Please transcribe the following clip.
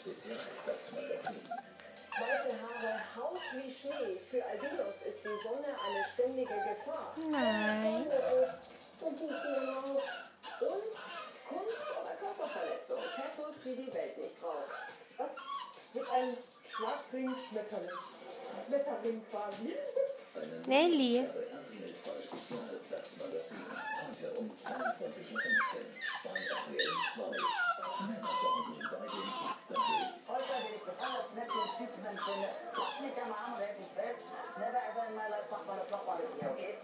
Weiße Haare, Haut wie Schnee. Für Albinos ist die Sonne eine ständige Gefahr. Nein. Und Kunst- oder Körperverletzung. Tattoos, die die Welt nicht braucht. Was wird ein Schwarzring-Schmetterling? Schmetterling quasi. Nelly. Heute will ich besonders nett den Typen empfinde. Lass mich am Arm, wenn ich fest. Never ever in my life fuck my with me, okay?